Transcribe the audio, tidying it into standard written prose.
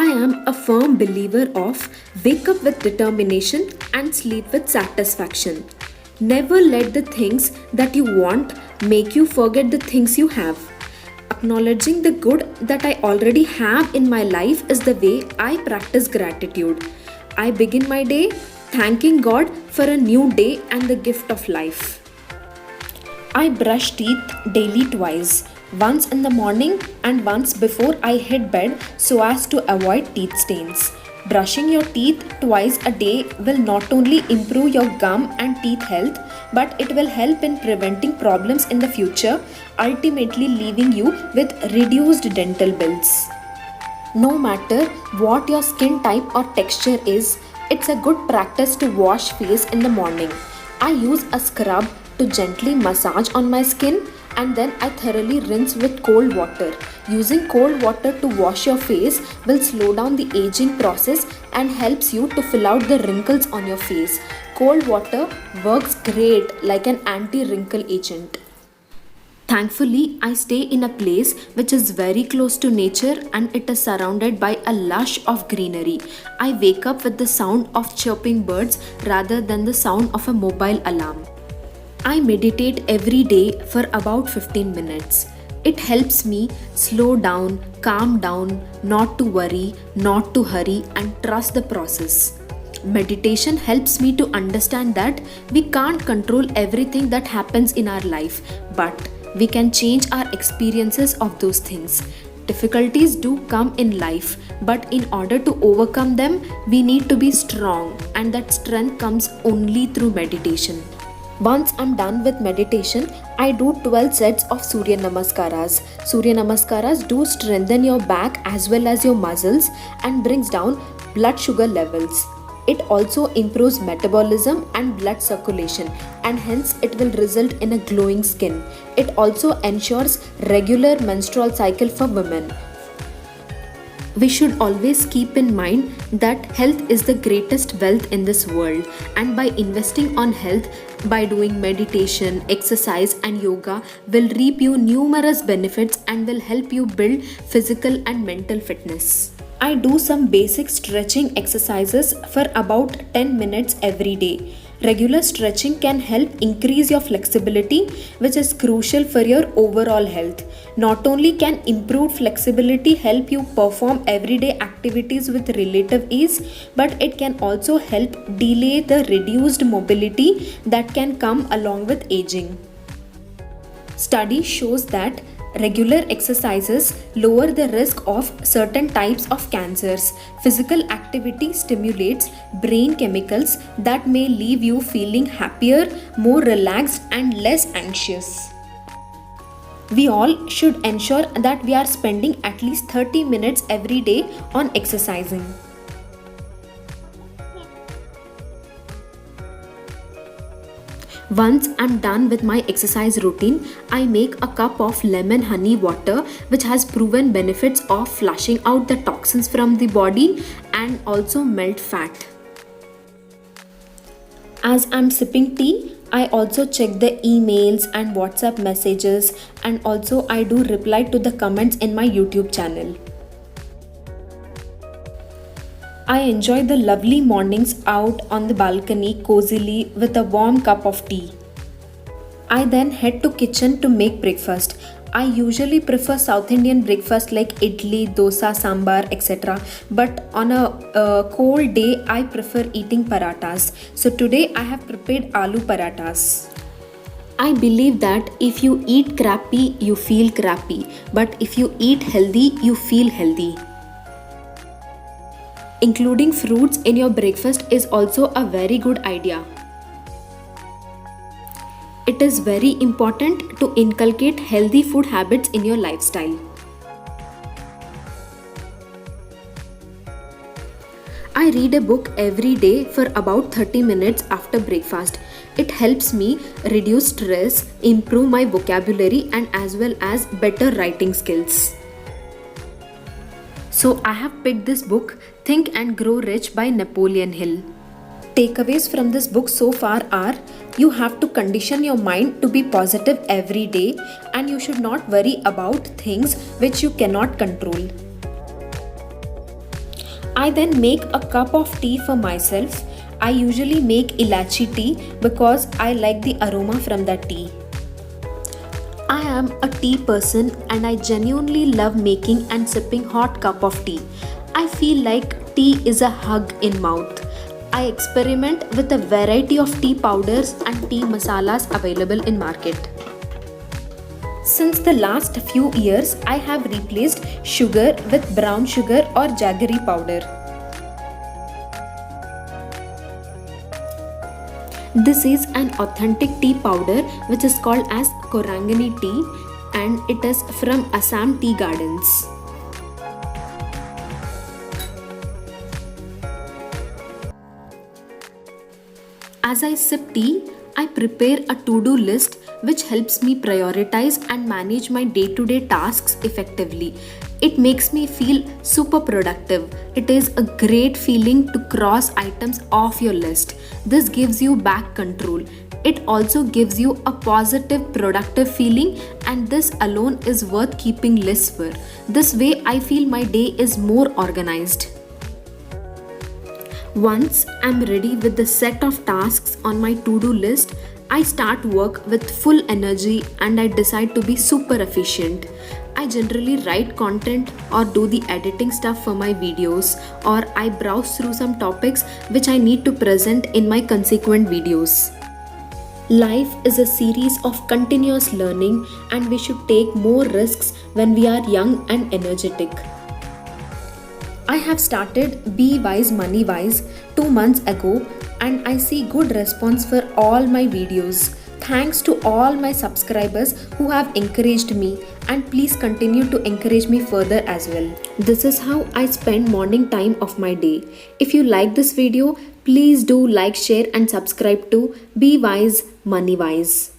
am a firm believer of wake up with determination and sleep with satisfaction. Never let the things that you want make you forget the things you have. Acknowledging the good that I already have in my life is the way I practice gratitude. I begin my day thanking God for a new day and the gift of life. I brush teeth daily twice, once in the morning and once before I hit bed so as to avoid teeth stains. Brushing your teeth twice a day will not only improve your gum and teeth health, but it will help in preventing problems in the future, ultimately leaving you with reduced dental bills. No matter what your skin type or texture is, it's a good practice to wash face in the morning. I use a scrub to gently massage on my skin and then I thoroughly rinse with cold water. Using cold water to wash your face will slow down the aging process and helps you to fill out the wrinkles on your face. Cold water works great like an anti-wrinkle agent. Thankfully, I stay in a place which is very close to nature and it is surrounded by a lush of greenery. I wake up with the sound of chirping birds rather than the sound of a mobile alarm. I meditate every day for about 15 minutes. It helps me slow down, calm down, not to worry, not to hurry, and trust the process. Meditation helps me to understand that we can't control everything that happens in our life, but we can change our experiences of those things. Difficulties do come in life, but in order to overcome them, we need to be strong, and that strength comes only through meditation. Once I'm done with meditation, I do 12 sets of Surya Namaskaras. Surya Namaskaras do strengthen your back as well as your muscles and brings down blood sugar levels. It also improves metabolism and blood circulation and hence it will result in a glowing skin. It also ensures regular menstrual cycle for women. We should always keep in mind that health is the greatest wealth in this world, and by investing on health, by doing meditation, exercise and yoga will reap you numerous benefits and will help you build physical and mental fitness. I do some basic stretching exercises for about 10 minutes every day. Regular stretching can help increase your flexibility, which is crucial for your overall health. Not only can improved flexibility help you perform everyday activities with relative ease, but it can also help delay the reduced mobility that can come along with aging. Study shows that regular exercises lower the risk of certain types of cancers. Physical activity stimulates brain chemicals that may leave you feeling happier, more relaxed, and less anxious. We all should ensure that we are spending at least 30 minutes every day on exercising. Once I'm done with my exercise routine, I make a cup of lemon honey water which has proven benefits of flushing out the toxins from the body and also melt fat. As I'm sipping tea, I also check the emails and WhatsApp messages and also I do reply to the comments in my YouTube channel. I enjoy the lovely mornings out on the balcony cozily with a warm cup of tea. I then head to kitchen to make breakfast. I usually prefer South Indian breakfast like idli, dosa, sambar, etc. But on a cold day, I prefer eating parathas. So today I have prepared aloo parathas. I believe that if you eat crappy, you feel crappy. But if you eat healthy, you feel healthy. Including fruits in your breakfast is also a very good idea. It is very important to inculcate healthy food habits in your lifestyle. I read a book every day for about 30 minutes after breakfast. It helps me reduce stress, improve my vocabulary and as well as better writing skills. So I have picked this book, Think and Grow Rich by Napoleon Hill. Takeaways from this book so far are: you have to condition your mind to be positive every day and you should not worry about things which you cannot control. I then make a cup of tea for myself. I usually make ilachi tea because I like the aroma from that tea. I am a tea person and I genuinely love making and sipping hot cup of tea. I feel like tea is a hug in mouth. I experiment with a variety of tea powders and tea masalas available in market. Since the last few years, I have replaced sugar with brown sugar or jaggery powder. This is an authentic tea powder which is called as Korangani tea and it is from Assam Tea Gardens. As I sip tea, I prepare a to-do list which helps me prioritize and manage my day-to-day tasks effectively. It makes me feel super productive. It is a great feeling to cross items off your list. This gives you back control. It also gives you a positive, productive feeling, and this alone is worth keeping lists for. This way, I feel my day is more organized. Once I'm ready with the set of tasks on my to-do list, I start work with full energy and I decide to be super efficient. I generally write content or do the editing stuff for my videos, or I browse through some topics which I need to present in my consequent videos. Life is a series of continuous learning and we should take more risks when we are young and energetic. I have started Be Wise Money Wise 2 months ago and I see good response for all my videos. Thanks to all my subscribers who have encouraged me, and please continue to encourage me further as well. This is how I spend morning time of my day. If you like this video, please do like, share and subscribe to Be Wise Money Wise.